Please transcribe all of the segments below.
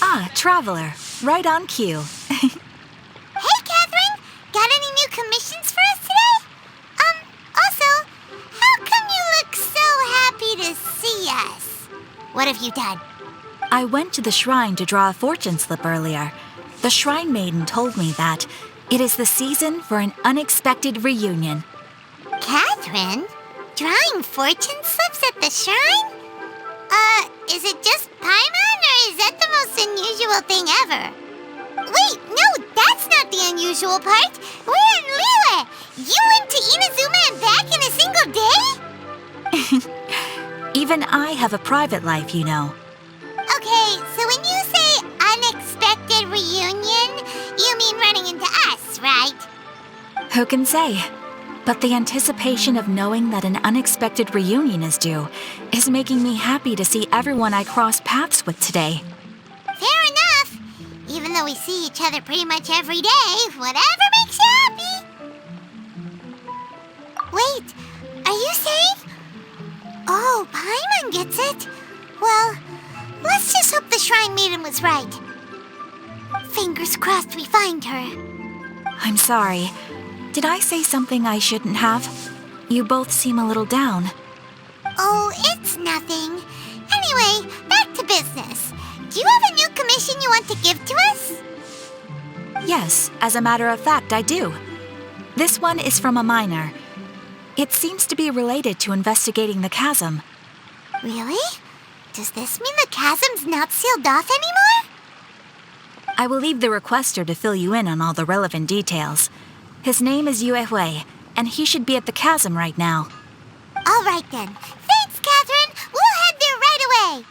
Ah, traveler. Right on cue. Hey, Catherine! Got any new commissions for us today? Also, how come you look so happy to see us? What have you done? I went to the shrine to draw a fortune slip earlier. The shrine maiden told me that it is the season for an unexpected reunion. Catherine? Drawing fortune slips at the shrine? Is it just Paimon, or is that the most unusual thing ever? Wait, no, that's not the unusual part. We're in Liyue. You went to Inazuma and back in a single day? Even I have a private life, you know. Okay, so when you say unexpected reunion, you mean running into us, right? Who can say? But the anticipation of knowing that an unexpected reunion is due is making me happy to see everyone I crossed paths with today. Fair enough. Even though we see each other pretty much every day, whatever makes you happy. Wait, are you saying? Oh, Paimon gets it. Well, let's just hope the Shrine Maiden was right. Fingers crossed we find her. I'm sorry. Did I say something I shouldn't have? You both seem a little down. Oh, it's nothing. Anyway, back to business. Do you have a new commission you want to give to us? Yes, as a matter of fact, I do. This one is from a miner. It seems to be related to investigating the chasm. Really? Does this mean the chasm's not sealed off anymore? I will leave the requester to fill you in on all the relevant details. His name is Yue Hui, and he should be at the chasm right now. All right then. Thanks, Catherine. We'll head there right away.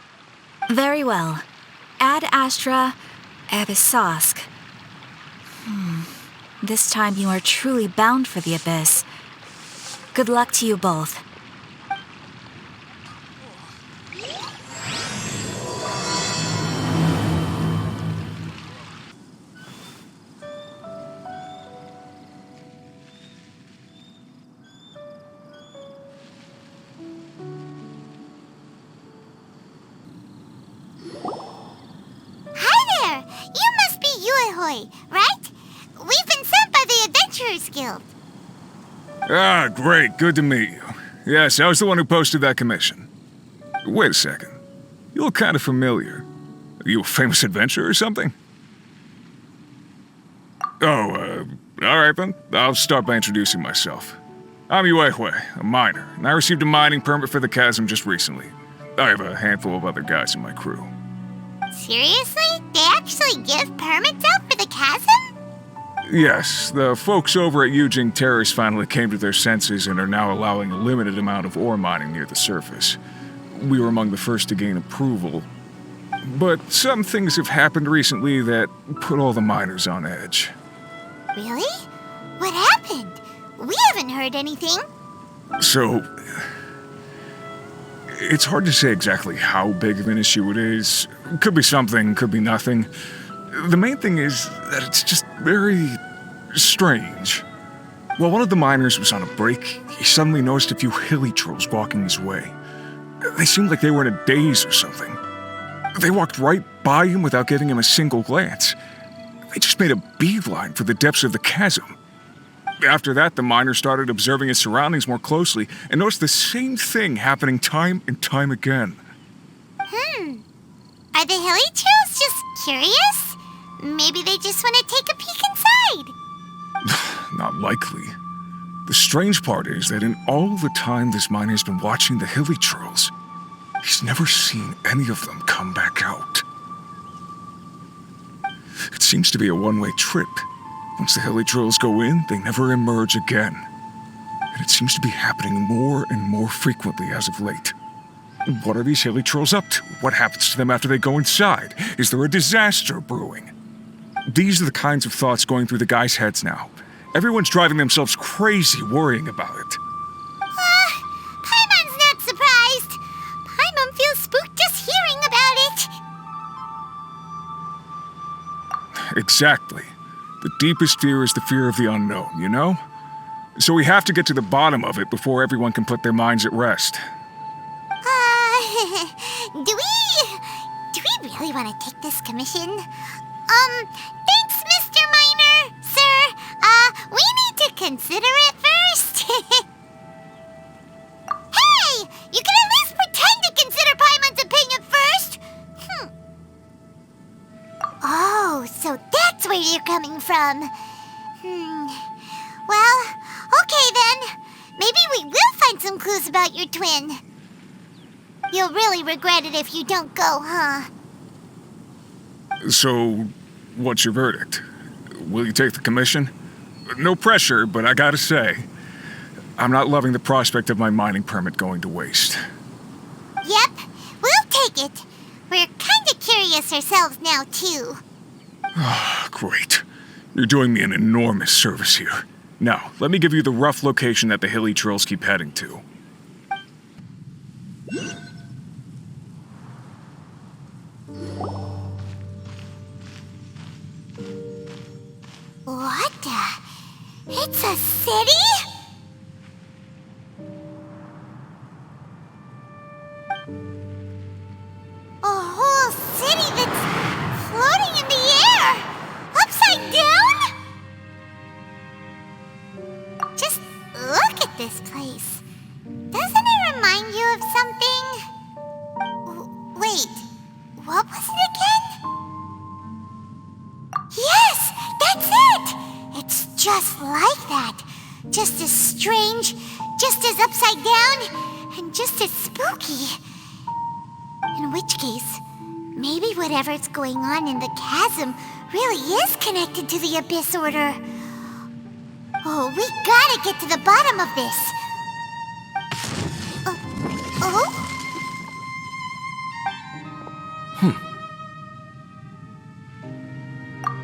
Very well. Ad Astra Abyssosk. This time you are truly bound for the abyss. Good luck to you both. Right? We've been sent by the Adventurers Guild. Ah, great. Good to meet you. Yes, I was the one who posted that commission. Wait a second. You look kind of familiar. Are you a famous adventurer or something? Oh, all right then. I'll start by introducing myself. I'm Yue Hui, a miner, and I received a mining permit for the chasm just recently. I have a handful of other guys in my crew. Seriously? They actually give permits out for the chasm? Yes, the folks over at Yujing Terrace finally came to their senses and are now allowing a limited amount of ore mining near the surface. We were among the first to gain approval. But some things have happened recently that put all the miners on edge. Really? What happened? We haven't heard anything. So, it's hard to say exactly how big of an issue it is. Could be something, could be nothing. The main thing is that it's just very strange. While one of the miners was on a break, he suddenly noticed a few hilly trolls walking his way. They seemed like they were in a daze or something. They walked right by him without giving him a single glance. They just made a beeline for the depths of the chasm. After that, the miner started observing his surroundings more closely and noticed the same thing happening time and time again. Are the hilly trolls just curious? Maybe they just want to take a peek inside. Not likely. The strange part is that in all the time this miner's been watching the hilly trolls, he's never seen any of them come back out. It seems to be a one-way trip. Once the hilly trolls go in, they never emerge again. And it seems to be happening more and more frequently as of late. What are these hilly trolls up to? What happens to them after they go inside? Is there a disaster brewing? These are the kinds of thoughts going through the guys' heads now. Everyone's driving themselves crazy worrying about it. Paimon's not surprised. Paimon feels spooked just hearing about it. Exactly. The deepest fear is the fear of the unknown, you know? So we have to get to the bottom of it before everyone can put their minds at rest. Do we really want to take this commission? Thanks, Mr. Miner. Sir, we need to consider it first. Hey! You can at least pretend to consider Paimon's opinion first! Oh, so that's where you're coming from. Well, okay then. Maybe we will find some clues about your twin. You'll really regret it if you don't go, huh? So, what's your verdict? Will you take the commission? No pressure, but I gotta say, I'm not loving the prospect of my mining permit going to waste. Yep, we'll take it. We're kinda curious ourselves now, too. Great. You're doing me an enormous service here. Now, let me give you the rough location that the hilly trails keep heading to. What the? It's a city? A whole city that's floating in the air? Upside down? Just look at this place. Doesn't it remind you of something? Wait, what was it again? Yes, that's it! It's just like that. Just as strange, just as upside down, and just as spooky. In which case, maybe whatever's going on in the chasm really is connected to the Abyss Order. Oh, we gotta get to the bottom of this. Oh?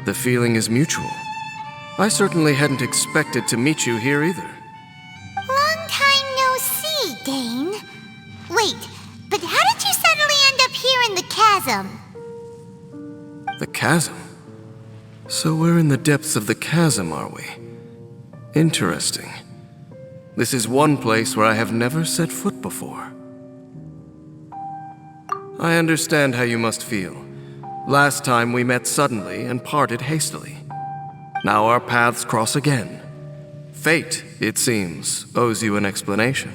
The feeling is mutual. I certainly hadn't expected to meet you here either. Long time no see, Dane. Wait, but how did you suddenly end up here in the chasm? The chasm? So we're in the depths of the chasm, are we? Interesting. This is one place where I have never set foot before. I understand how you must feel. Last time we met suddenly and parted hastily. Now our paths cross again. Fate, it seems, owes you an explanation.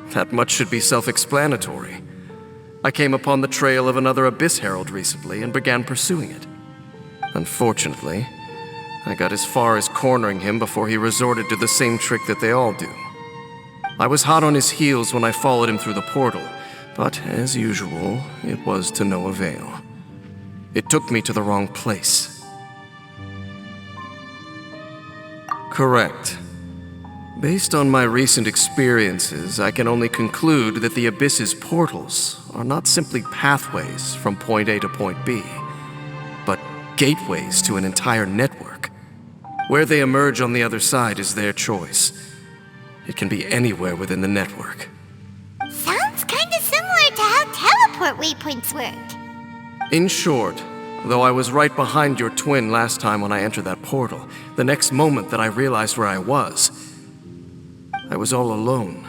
That much should be self-explanatory. I came upon the trail of another Abyss Herald recently and began pursuing it. Unfortunately, I got as far as cornering him before he resorted to the same trick that they all do. I was hot on his heels when I followed him through the portal, but as usual, it was to no avail. It took me to the wrong place. Correct. Based on my recent experiences, I can only conclude that the Abyss's portals are not simply pathways from point A to point B, but gateways to an entire network. Where they emerge on the other side is their choice. It can be anywhere within the network. Sounds kinda similar to how teleport waypoints work. In short, though I was right behind your twin last time when I entered that portal, the next moment that I realized where I was all alone,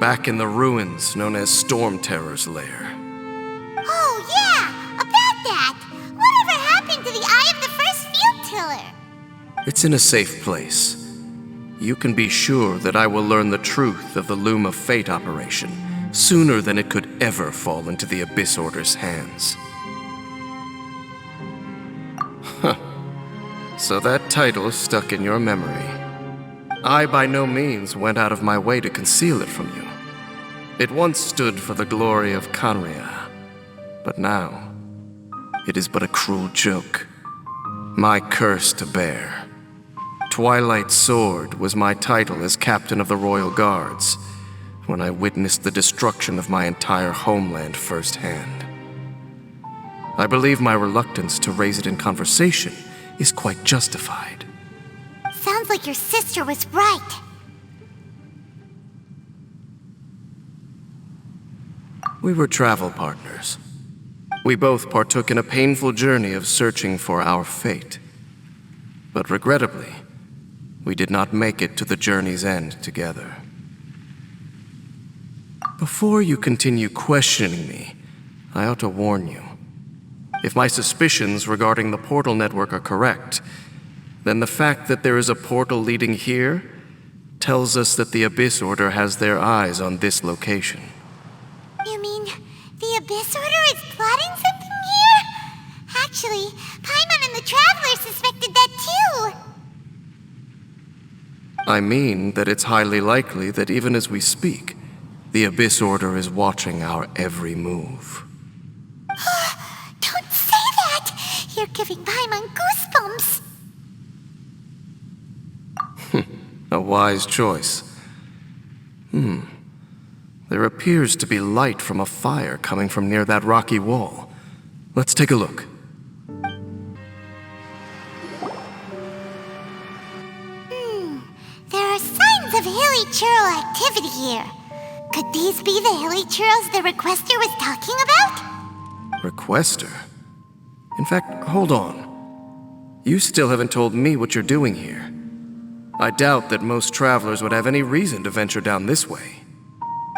back in the ruins known as Storm Terror's lair. Oh yeah, about that! Whatever happened to the Eye of the First Field Tiller? It's in a safe place. You can be sure that I will learn the truth of the Loom of Fate operation sooner than it could ever fall into the Abyss Order's hands. Huh. So that title stuck in your memory. I by no means went out of my way to conceal it from you. It once stood for the glory of Canria, but now it is but a cruel joke. My curse to bear. Twilight Sword was my title as captain of the Royal Guards when I witnessed the destruction of my entire homeland firsthand. I believe my reluctance to raise it in conversation is quite justified. Sounds like your sister was right. We were travel partners. We both partook in a painful journey of searching for our fate. But regrettably, we did not make it to the journey's end together. Before you continue questioning me, I ought to warn you. If my suspicions regarding the portal network are correct, then the fact that there is a portal leading here tells us that the Abyss Order has their eyes on this location. You mean the Abyss Order is plotting something here? Actually, Paimon and the Traveler suspected that too. I mean that it's highly likely that even as we speak, the Abyss Order is watching our every move. Don't say that! You're giving Paimon goosebumps. A wise choice. There appears to be light from a fire coming from near that rocky wall. Let's take a look. There are signs of hilly churl activity here. Could these be the hilly churls the Requester was talking about? Requester? In fact, hold on. You still haven't told me what you're doing here. I doubt that most travelers would have any reason to venture down this way.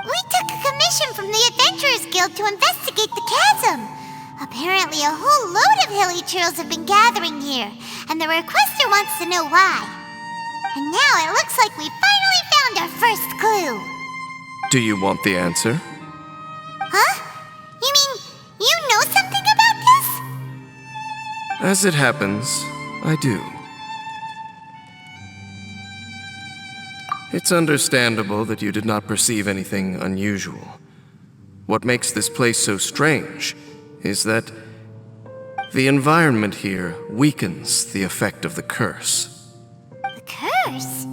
We took a commission from the Adventurers Guild to investigate the chasm. Apparently a whole load of hilly churls have been gathering here, and the Requester wants to know why. And now it looks like we finally found our first clue. Do you want the answer? Huh? You mean you know something about this? As it happens, I do. It's understandable that you did not perceive anything unusual. What makes this place so strange is that the environment here weakens the effect of the curse. The curse?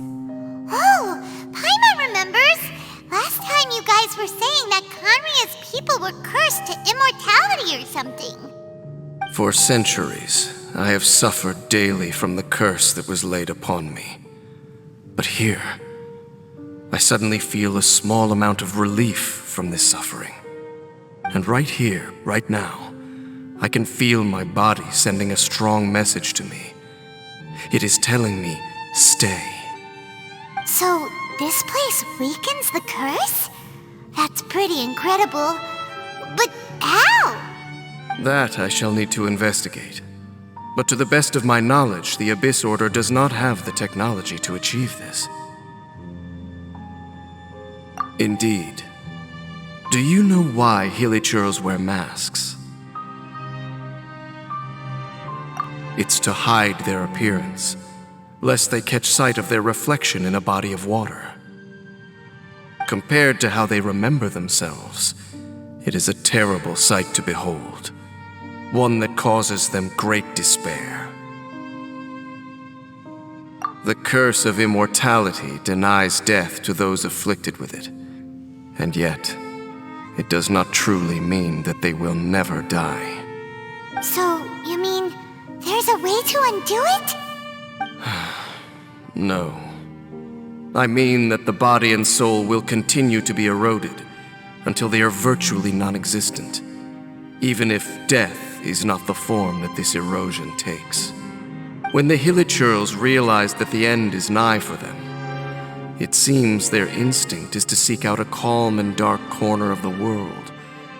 Oh, Paimon remembers! Last time you guys were saying that Conria's people were cursed to immortality or something. For centuries, I have suffered daily from the curse that was laid upon me. But here, I suddenly feel a small amount of relief from this suffering. And right here, right now, I can feel my body sending a strong message to me. It is telling me, stay. So, this place weakens the curse? That's pretty incredible. But how? That I shall need to investigate. But to the best of my knowledge, the Abyss Order does not have the technology to achieve this. Indeed. Do you know why Hilichurls wear masks? It's to hide their appearance, lest they catch sight of their reflection in a body of water. Compared to how they remember themselves, it is a terrible sight to behold, one that causes them great despair. The curse of immortality denies death to those afflicted with it. And yet, it does not truly mean that they will never die. So, you mean there's a way to undo it? No. I mean that the body and soul will continue to be eroded until they are virtually non-existent, even if death is not the form that this erosion takes. When the Hilichurls realize that the end is nigh for them, it seems their instinct is to seek out a calm and dark corner of the world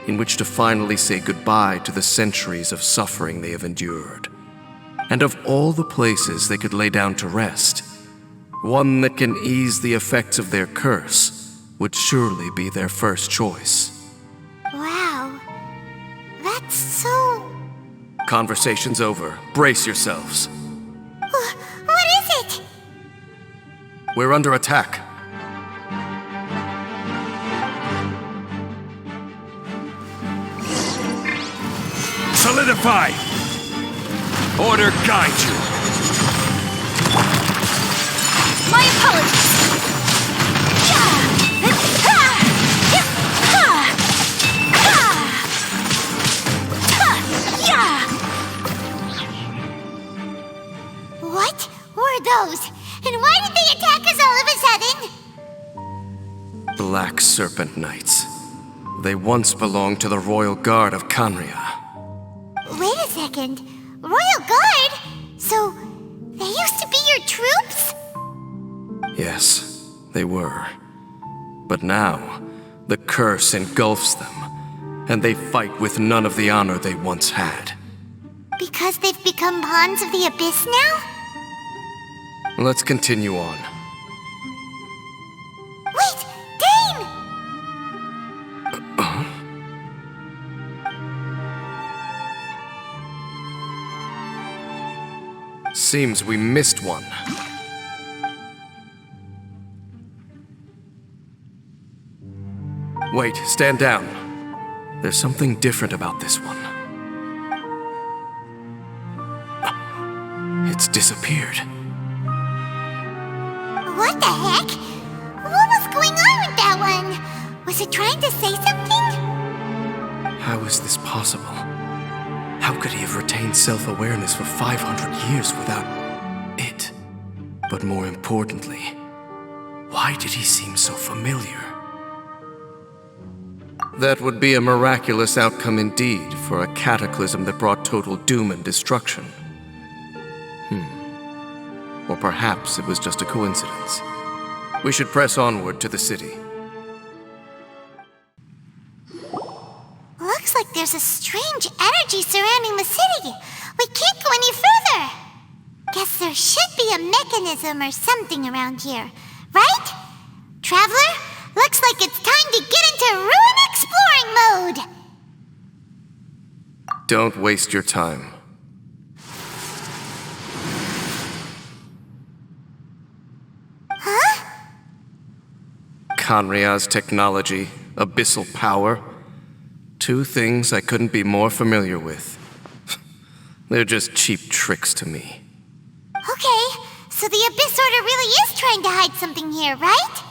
in which to finally say goodbye to the centuries of suffering they have endured. And of all the places they could lay down to rest, one that can ease the effects of their curse would surely be their first choice. Wow. That's so... Conversation's over. Brace yourselves. What is it? We're under attack. Solidify! Order guide you! My apologies! What were those? And why did they attack us all of a sudden? Black Serpent Knights. They once belonged to the Royal Guard of Conria. Wait a second. Royal Guard? So, they used to be your troops? Yes, they were. But now, The curse engulfs them, and they fight with none of the honor they once had. Because they've become pawns of the Abyss now? Let's continue on. Wait! Dane! Seems we missed one. Wait, stand down. There's something different about this one. It's disappeared. What the heck? What was going on with that one? Was it trying to say something? How is this possible? How could he have retained self-awareness for 500 years without it? But more importantly, why did he seem so familiar? That would be a miraculous outcome indeed for a cataclysm that brought total doom and destruction. Or perhaps it was just a coincidence. We should press onward to the city. Looks like there's a strange energy surrounding the city. We can't go any further. Guess there should be a mechanism or something around here, right? Traveler, looks like it's time to get into ruin exploring mode. Don't waste your time. Huh? Conria's technology, abyssal power. Two things I couldn't be more familiar with. They're just cheap tricks to me. Okay, so the Abyss Order really is trying to hide something here, right?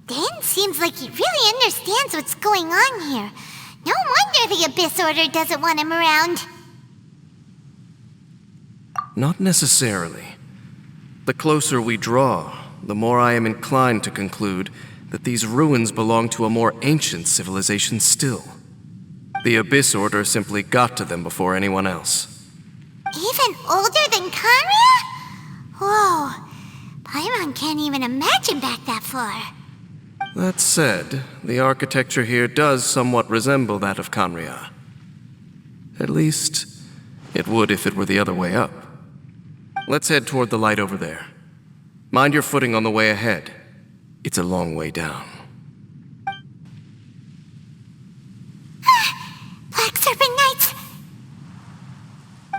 Dan seems like he really understands what's going on here. No wonder the Abyss Order doesn't want him around. Not necessarily. The closer we draw, the more I am inclined to conclude that these ruins belong to a more ancient civilization still. The Abyss Order simply got to them before anyone else. Even older than Conria? Whoa, Paimon can't even imagine back that far. That said, the architecture here does somewhat resemble that of Conria. At least, it would if it were the other way up. Let's head toward the light over there. Mind your footing on the way ahead. It's a long way down. Black Serpent Knights!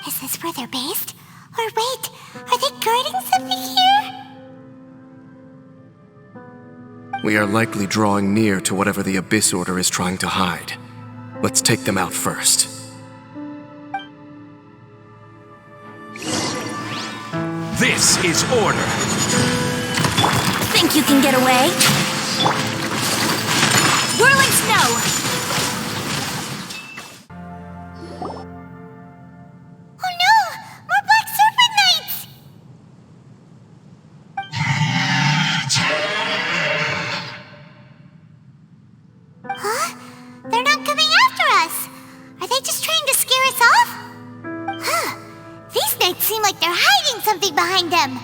Is this where they're based? Or wait, are they guarding something here? We are likely drawing near to whatever the Abyss Order is trying to hide. Let's take them out first. This is order. Think you can get away? Whirling snow! Oh no! More Black Serpent Knights! Huh? They're not coming after us! Are they just trying to scare us off? Huh. These knights seem like they're hiding something behind them.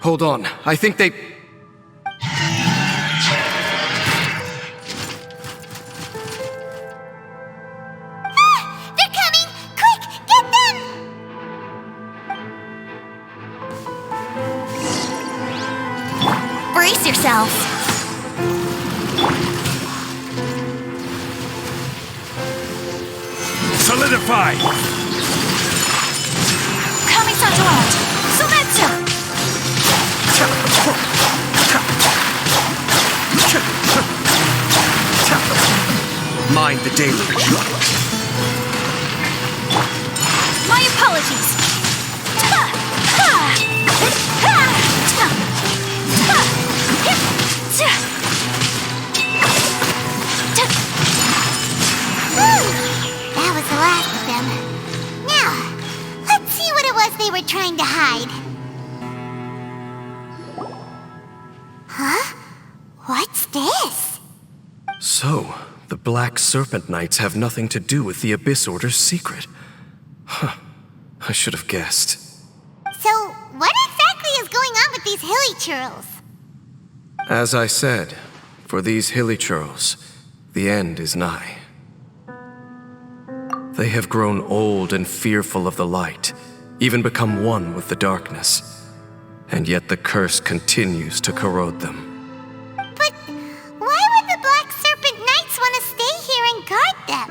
Hold on, I think they... They're coming! Quick, get them! Brace yourself! Solidify! Coming Satellite! Sometsu! Mind the deluge. My apologies! That was the last of them. Now, let's see what it was they were trying to hide. Huh? What's this? So, the Black Serpent Knights have nothing to do with the Abyss Order's secret. Huh. I should have guessed. So, what exactly is going on with these hilly churls? As I said, for these hilly churls, the end is nigh. They have grown old and fearful of the light, even become one with the darkness. And yet the curse continues to corrode them. But why would the Black Serpent Knights want to stay here and guard them?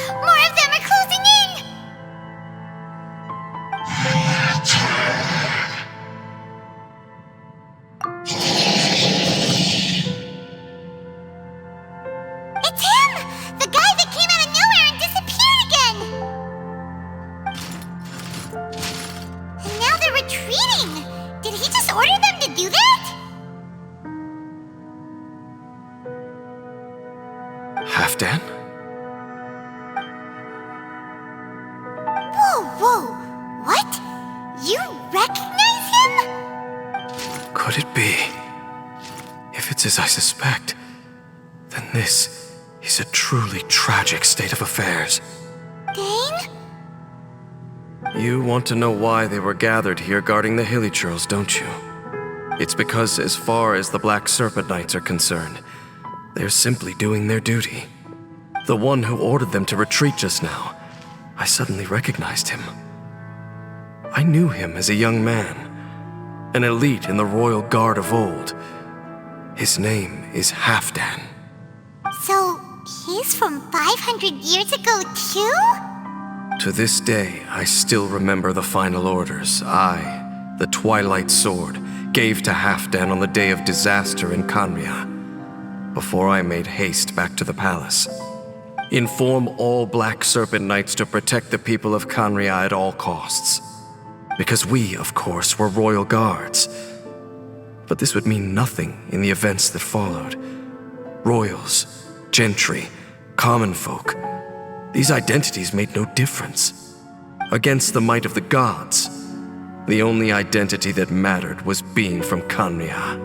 More of them are closing in! It's him! The guy that came out of nowhere and disappeared again! And now they're retreating! Did he just order them to do that? Halfdan? Whoa! What? You recognize him? Could it be? If it's as I suspect, then this is a truly tragic state of affairs. Dane? You want to know why they were gathered here guarding the hilly churls, don't you? It's because as far as the Black Serpent Knights are concerned, they're simply doing their duty. The one who ordered them to retreat just now, I suddenly recognized him. I knew him as a young man, an elite in the royal guard of old. His name is Halfdan. So, he's from 500 years ago too? To this day, I still remember the final orders I, the Twilight Sword, gave to Halfdan on the day of disaster in Khaenri'ah, before I made haste back to the palace. Inform all Black Serpent Knights to protect the people of Khaenri'ah at all costs. Because we, of course, were royal guards. But this would mean nothing in the events that followed. Royals, gentry, common folk, these identities made no difference. Against the might of the gods, the only identity that mattered was being from Khaenri'ah.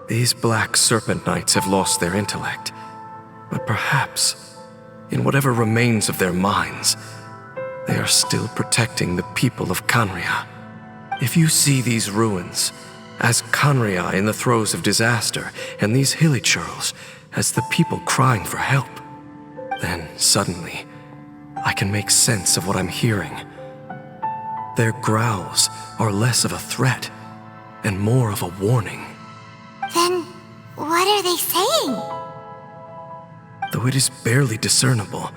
These Black Serpent Knights have lost their intellect, but perhaps, in whatever remains of their minds, they are still protecting the people of Khaenri'ah. If you see these ruins as Khaenri'ah in the throes of disaster, and these hilly churls as the people crying for help, then suddenly I can make sense of what I'm hearing. Their growls are less of a threat and more of a warning. Then, what are they saying? Though it is barely discernible,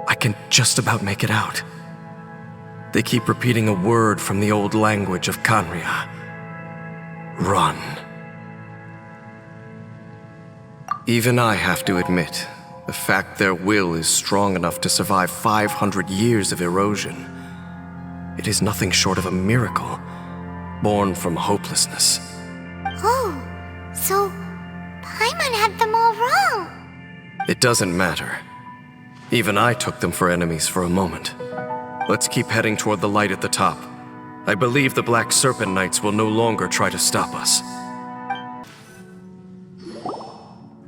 I can just about make it out. They keep repeating a word from the old language of Khaenri'ah. Run. Even I have to admit, the fact their will is strong enough to survive 500 years of erosion, it is nothing short of a miracle, born from hopelessness. Oh, so Paimon had them all wrong. It doesn't matter. Even I took them for enemies for a moment. Let's keep heading toward the light at the top. I believe the Black Serpent Knights will no longer try to stop us.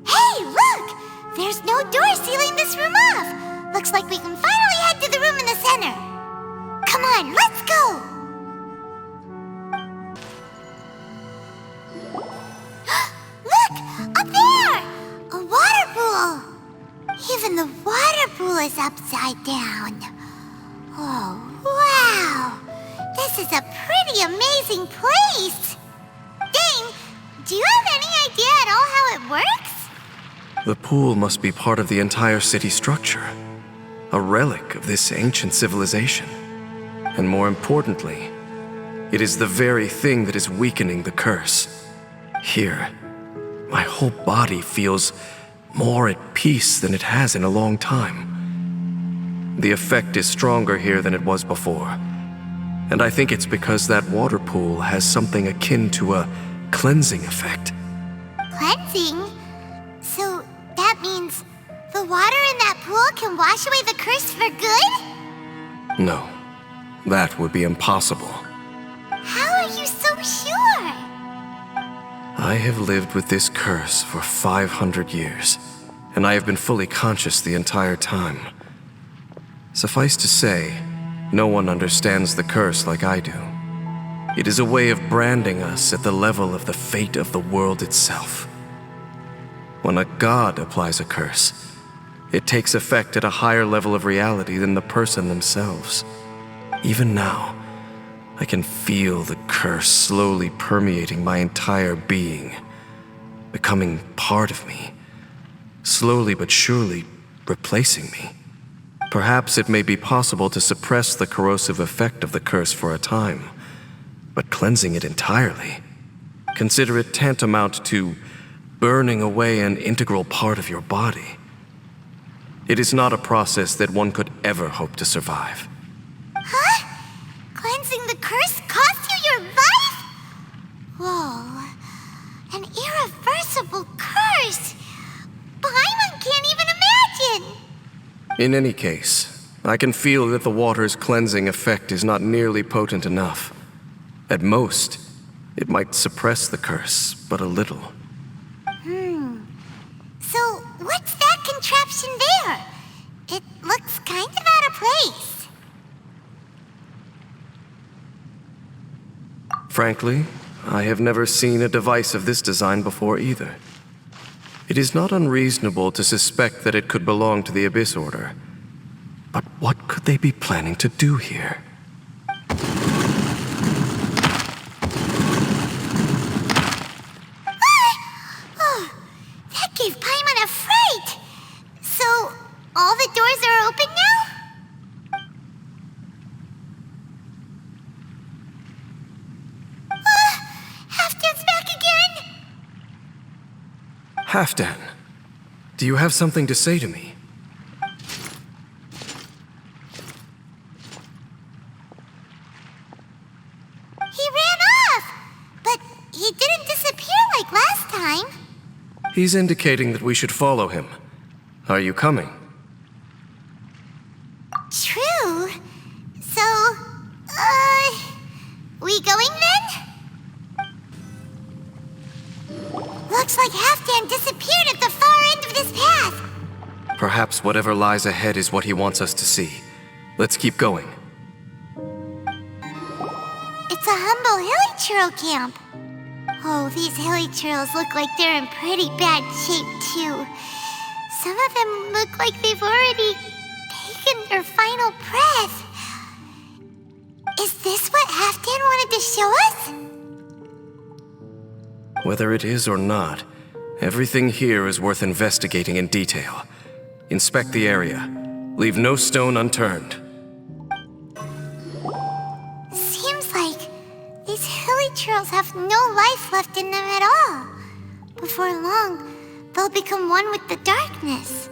Hey, look! There's no door sealing this room off. Looks like we can finally head to the room in the center. Come on, let's go! Look! Up there! A water pool! Even the water pool is upside down. Oh, wow! This is a pretty amazing place! Dane, do you have any idea at all how it works? The pool must be part of the entire city structure, a relic of this ancient civilization. And more importantly, it is the very thing that is weakening the curse. Here, my whole body feels more at peace than it has in a long time. The effect is stronger here than it was before. And I think it's because that water pool has something akin to a cleansing effect. Cleansing? So that means the water in that pool can wash away the curse for good? No, that would be impossible. How are you so sure? I have lived with this curse for 500 years, and I have been fully conscious the entire time. Suffice to say, no one understands the curse like I do. It is a way of branding us at the level of the fate of the world itself. When a god applies a curse, it takes effect at a higher level of reality than the person themselves. Even now, I can feel the curse slowly permeating my entire being, becoming part of me, slowly but surely replacing me. Perhaps it may be possible to suppress the corrosive effect of the curse for a time, but cleansing it entirely, consider it tantamount to burning away an integral part of your body. It is not a process that one could ever hope to survive. Huh? Cleansing the curse cost you your life? Whoa. An irreversible curse. Paimon can't even imagine. In any case, I can feel that the water's cleansing effect is not nearly potent enough. At most, it might suppress the curse, but a little. So, what's that contraption there? It looks kind of out of place. Frankly, I have never seen a device of this design before either. It is not unreasonable to suspect that it could belong to the Abyss Order. But what could they be planning to do here? That gave Paimon a fright. So, all the doors are open now? Halfdan's back again! Halfdan, do you have something to say to me? He ran off! But he didn't disappear like last time. He's indicating that we should follow him. Are you coming? True. So, we going then? Looks like Halfdan disappeared at the far end of this path. Perhaps whatever lies ahead is what he wants us to see. Let's keep going. It's a humble hilly churl camp. Oh, these hilly churls look like they're in pretty bad shape, too. Some of them look like they've already taken their final breath. Is this what Halfdan wanted to show us? Whether it is or not, everything here is worth investigating in detail. Inspect the area. Leave no stone unturned. Seems like these hilly churls have no life left in them at all. Before long, they'll become one with the darkness.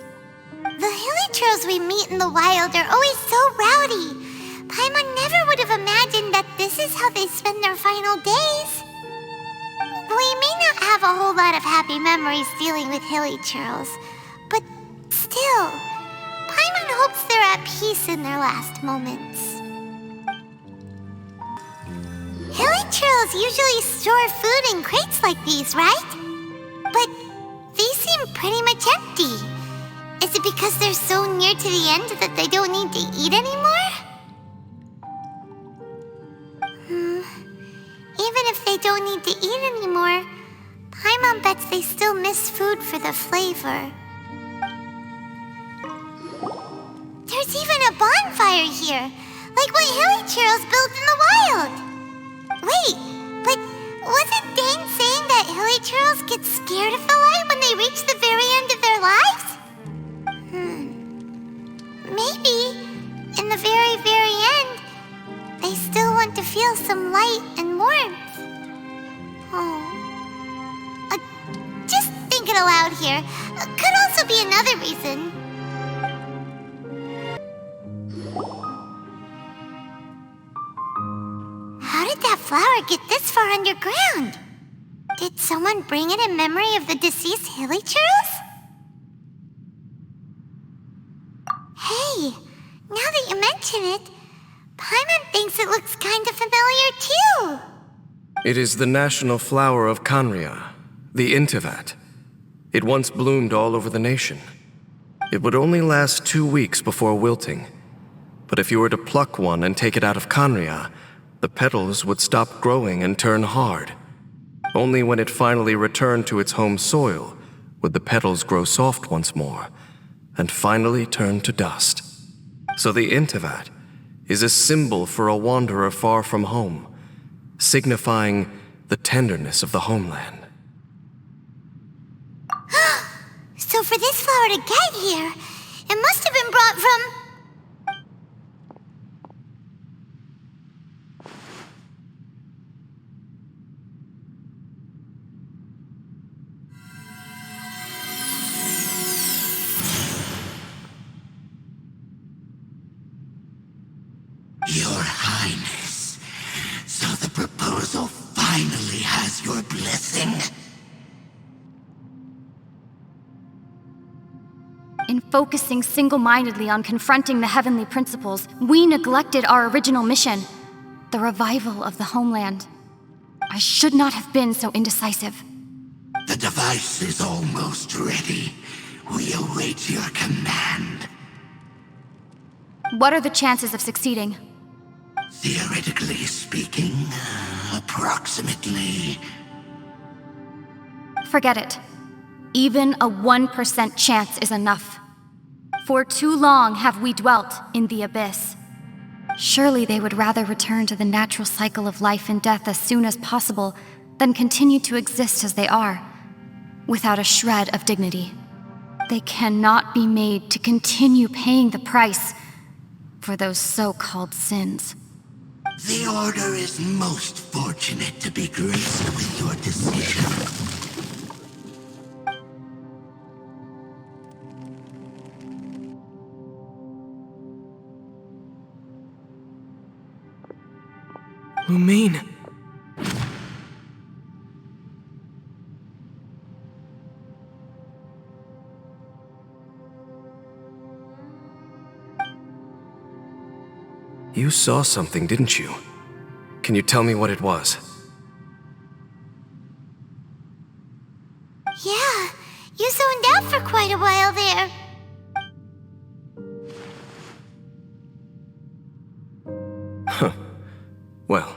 The hilly churls we meet in the wild are always so rowdy. Paimon never would have imagined that this is how they spend their final days. We may not have a whole lot of happy memories dealing with hilly churls, but still, Paimon hopes they're at peace in their last moments. Hilly churls usually store food in crates like these, right? But these seem pretty much empty. Is it because they're so near to the end that they don't need to eat anymore? Even if they don't need to eat anymore, Paimon bets they still miss food for the flavor. There's even a bonfire here, like what hilly churls built in the wild. Wait, but wasn't Dane saying that hilly churls get scared of the light when they reach the very end of their lives? Maybe, in the very, very end, they still want to feel some light and warmth. Oh. Just thinking aloud here. Could also be another reason. How did that flower get this far underground? Did someone bring it in memory of the deceased hilly churls? Hey, now that you mention it, Paimon thinks it looks kind of familiar too. It is the national flower of Canria, The Teyvat. It once bloomed all over the nation. It would only last 2 weeks before wilting. But if you were to pluck one and take it out of Khanria, the petals would stop growing and turn hard. Only when it finally returned to its home soil would the petals grow soft once more, and finally turn to dust. So the Teyvat is a symbol for a wanderer far from home, signifying the tenderness of the homeland. So for this flower to get here, it must have been brought from... Your Highness, so the proposal finally has your blessing? In focusing single-mindedly on confronting the heavenly principles, we neglected our original mission, the revival of the homeland. I should not have been so indecisive. The device is almost ready. We await your command. What are the chances of succeeding? Theoretically speaking, approximately. Forget it. Even a 1% chance is enough. For too long have we dwelt in the abyss. Surely they would rather return to the natural cycle of life and death as soon as possible than continue to exist as they are, without a shred of dignity. They cannot be made to continue paying the price for those so-called sins. The Order is most fortunate to be graced with your decision. Lumine. You saw something, didn't you? Can you tell me what it was? Yeah, you zoned out for quite a while there. Well,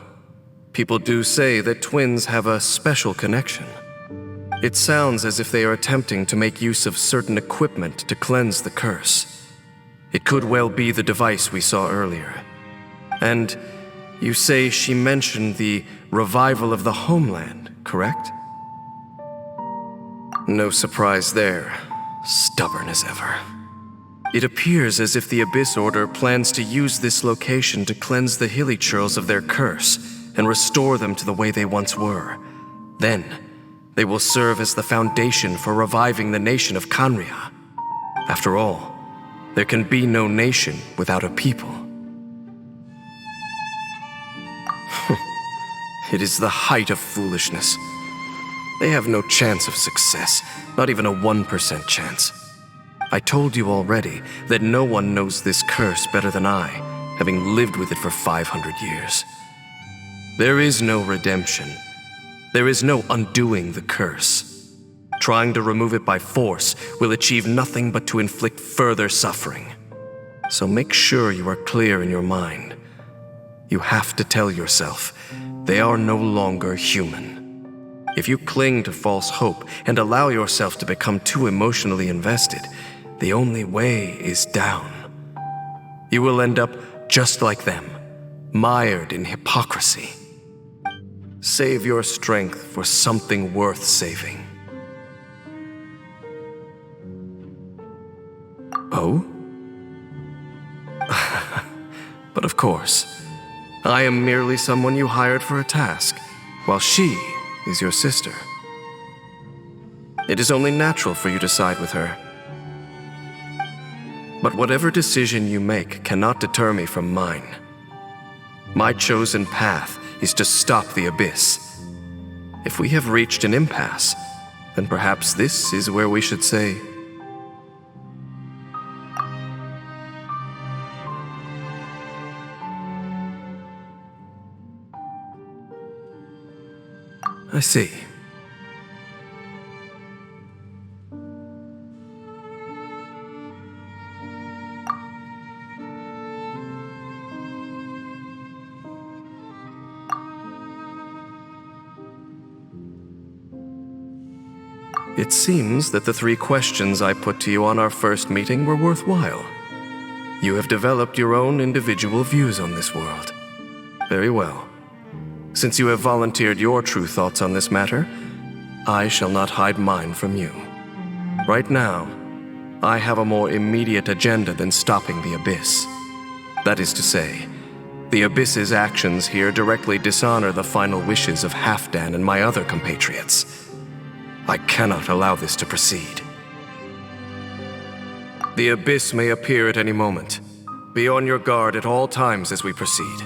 people do say that twins have a special connection. It sounds as if they are attempting to make use of certain equipment to cleanse the curse. It could well be the device we saw earlier. And you say she mentioned the revival of the homeland, correct? No surprise there. Stubborn as ever. It appears as if the Abyss Order plans to use this location to cleanse the Hilly-Churls of their curse and restore them to the way they once were. Then, they will serve as the foundation for reviving the nation of Khanria. After all, there can be no nation without a people. It is the height of foolishness. They have no chance of success, not even a 1% chance. I told you already that no one knows this curse better than I, having lived with it for 500 years. There is no redemption. There is no undoing the curse. Trying to remove it by force will achieve nothing but to inflict further suffering. So make sure you are clear in your mind. You have to tell yourself, they are no longer human. If you cling to false hope and allow yourself to become too emotionally invested, the only way is down. You will end up just like them, mired in hypocrisy. Save your strength for something worth saving. Oh? But of course, I am merely someone you hired for a task, while she is your sister. It is only natural for you to side with her. But whatever decision you make cannot deter me from mine. My chosen path is to stop the Abyss. If we have reached an impasse, then perhaps this is where we should say, I see. It seems that the 3 questions I put to you on our first meeting were worthwhile. You have developed your own individual views on this world. Very well. Since you have volunteered your true thoughts on this matter, I shall not hide mine from you. Right now, I have a more immediate agenda than stopping the Abyss. That is to say, the Abyss's actions here directly dishonor the final wishes of Halfdan and my other compatriots. I cannot allow this to proceed. The Abyss may appear at any moment. Be on your guard at all times as we proceed.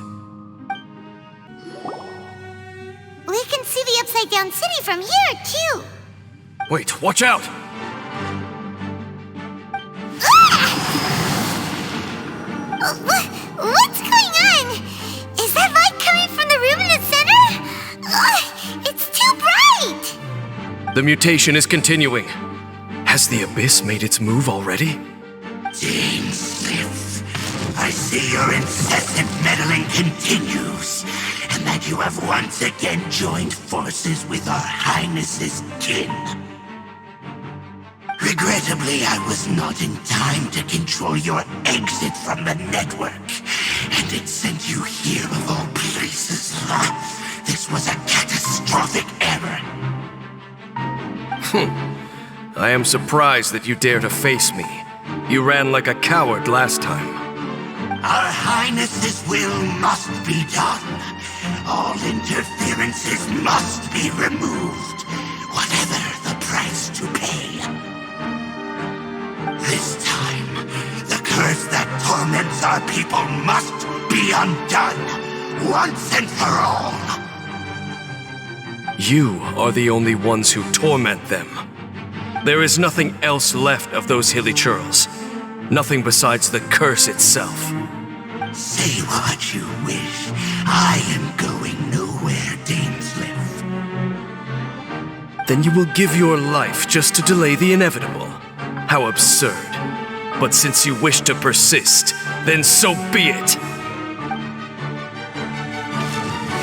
We can see the Upside Down City from here, too. Wait, watch out! What's going on? Is that light coming from the room in the center? It's too bright! The mutation is continuing. Has the Abyss made its move already? Dane Sif, I see your incessant meddling continues, and that you have once again joined forces with our Highness's kin. Regrettably, I was not in time to control your exit from the network, and it sent you here of all places. This was a catastrophic error. I am surprised that you dare to face me. You ran like a coward last time. Our Highness's will must be done. All interferences must be removed, whatever the price to pay. This time, the curse that torments our people must be undone, once and for all. You are the only ones who torment them. There is nothing else left of those hilly churls. Nothing besides the curse itself. Say what you wish. I am going nowhere, Dainsleif. Then you will give your life just to delay the inevitable. How absurd. But since you wish to persist, then so be it.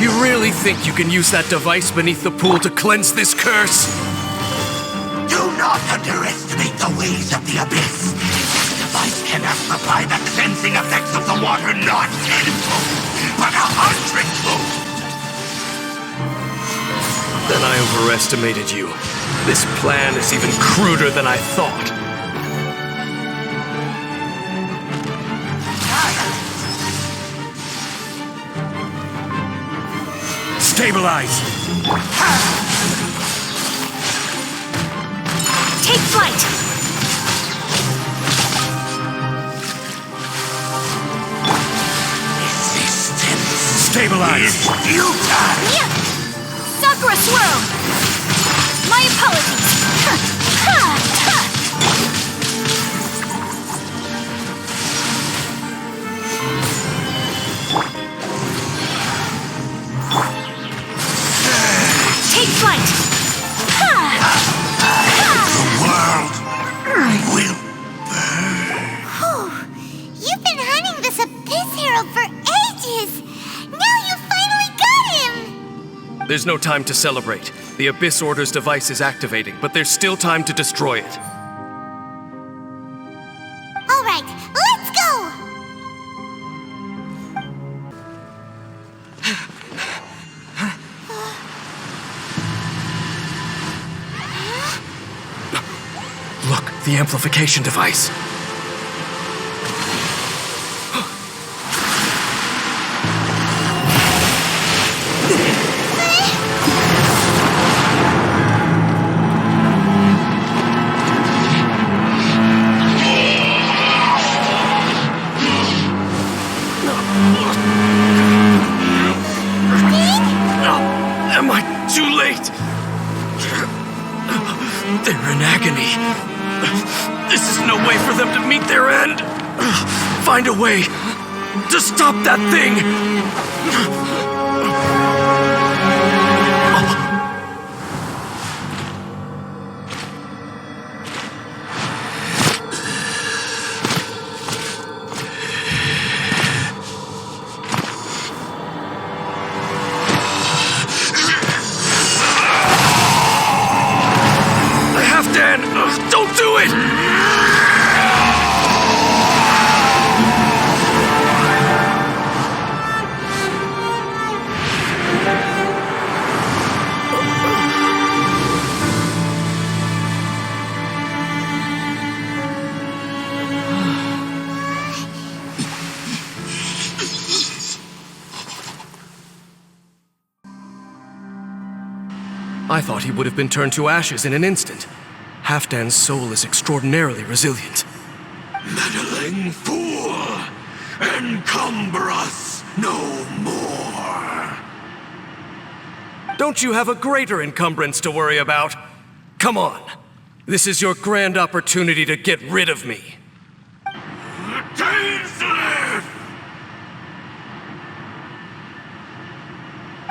You really think you can use that device beneath the pool to cleanse this curse? Do not underestimate the ways of the Abyss. This device can amplify the cleansing effects of the water not tenfold, but 100-fold. Then I overestimated you. This plan is even cruder than I thought. Stabilize! Take flight! Resistance Stabilize! is futile! Yeah. Sakura swirl! My apologies! Ha! Ha! Ha! Take flight! Ha! The world will burn. Whew. You've been hunting this Abyss Herald for ages! Now you finally got him! There's no time to celebrate. The Abyss Order's device is activating, but there's still time to destroy it. Alright, let's go! Look, the amplification device. Am I too late? They're in agony. This is no way for them to meet their end. Find a way to stop that thing. Don't do it! I thought he would have been turned to ashes in an instant. Halfdan's soul is extraordinarily resilient. Meddling fool! Encumber us no more! Don't you have a greater encumbrance to worry about? Come on. This is your grand opportunity to get rid of me.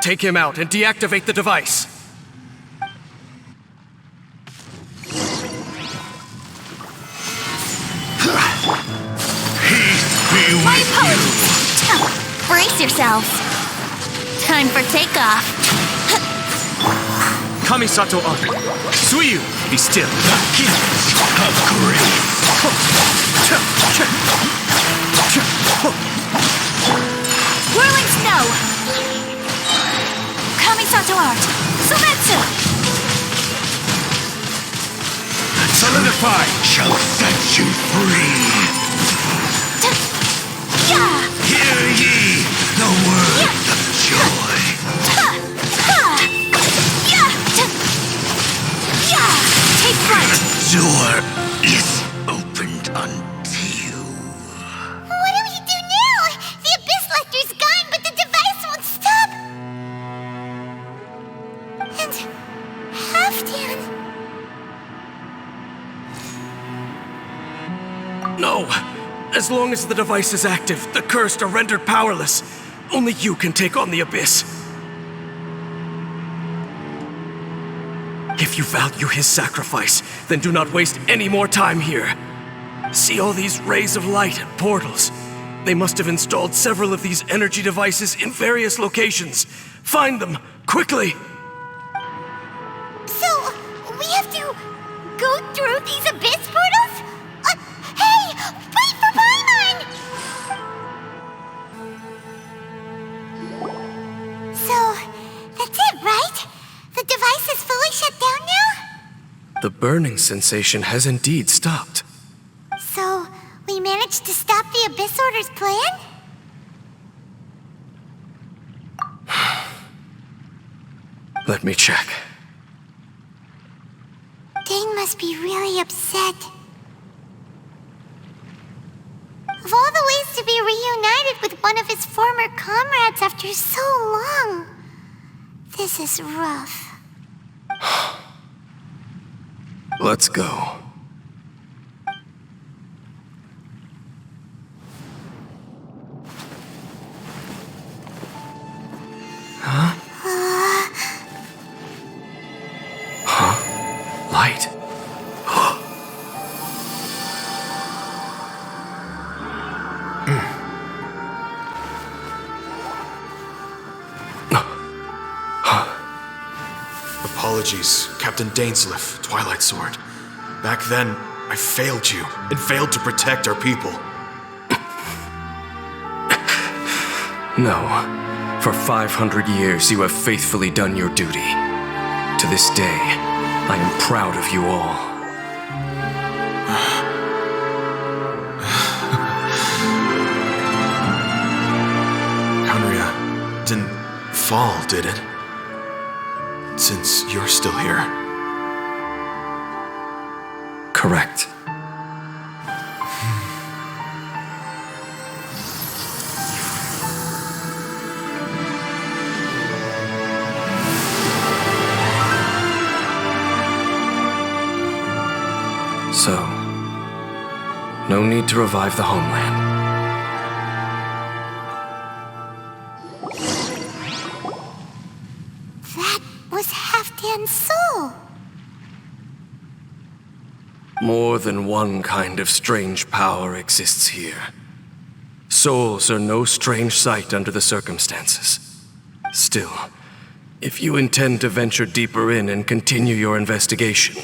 Take him out and deactivate the device. My apologies! Brace yourselves. Time for takeoff. Kamisato on. Suyu, be still. Whirling snow! Kamisato art! Sumetsu! Solidify! Shall set you free! Yeah! Hear ye the words of joy! Yeah! Take flight! The door is opened unto you. What do we do now? The Abyss Lecter's gone, but the device won't stop. And Halfdan. No! As long as the device is active, the cursed are rendered powerless. Only you can take on the Abyss. If you value his sacrifice, then do not waste any more time here. See all these rays of light and portals? They must have installed several of these energy devices in various locations. Find them, quickly! So, we have to go through these Abyss portals? Hey! Wait for Paimon! So, that's it, right? The device is fully shut down now? The burning sensation has indeed stopped. So, we managed to stop the Abyss Order's plan? Let me check. Dane must be really upset. Of all the ways to be reunited with one of his former comrades after so long, this is rough. Let's go. Huh? Light. Apologies, Captain Dainsleif, Twilight Sword. Back then, I failed you and failed to protect our people. No. For 500 years, you have faithfully done your duty. To this day, I am proud of you all. Conria didn't fall, did it? Since you're still here. Correct. So, no need to revive the homeland. That was Halfdan's soul. More than one kind of strange power exists here. Souls are no strange sight under the circumstances. Still, if you intend to venture deeper in and continue your investigation,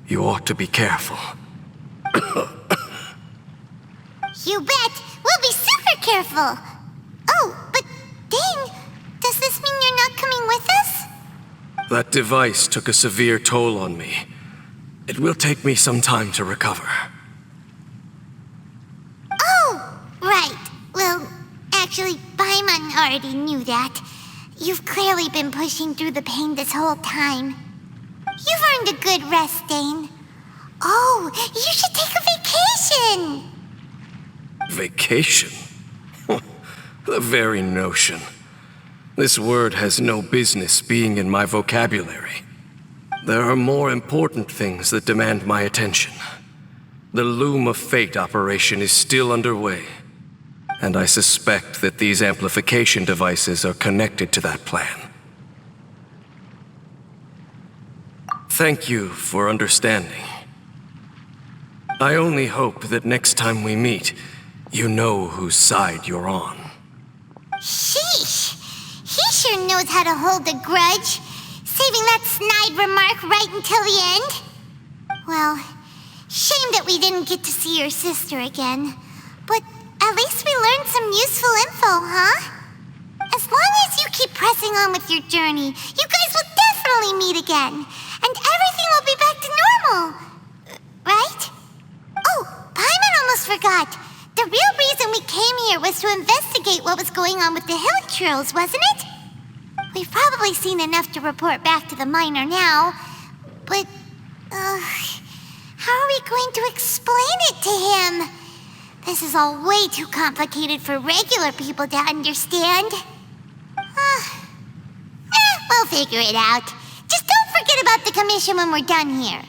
You ought to be careful. You bet! We'll be super careful! Oh, but Dane, does this mean you're not coming with us? That device took a severe toll on me. It will take me some time to recover. Oh, right. Well, actually, Paimon already knew that. You've clearly been pushing through the pain this whole time. You've earned a good rest, Dane. Oh, you should take a vacation! Vacation? The very notion. This word has no business being in my vocabulary. There are more important things that demand my attention. The Loom of Fate operation is still underway, and I suspect that these amplification devices are connected to that plan. Thank you for understanding. I only hope that next time we meet, you know whose side you're on. Sheesh! He sure knows how to hold a grudge, saving that snide remark right until the end. Well, shame that we didn't get to see your sister again. But at least we learned some useful info, huh? As long as you keep pressing on with your journey, you guys will definitely meet again. And everything will be back to normal. Right? Oh, Paimon almost forgot. The real reason we came here was to investigate what was going on with the hill trills, wasn't it? We've probably seen enough to report back to the miner now. But, how are we going to explain it to him? This is all way too complicated for regular people to understand. We'll figure it out. Just don't forget about the commission when we're done here.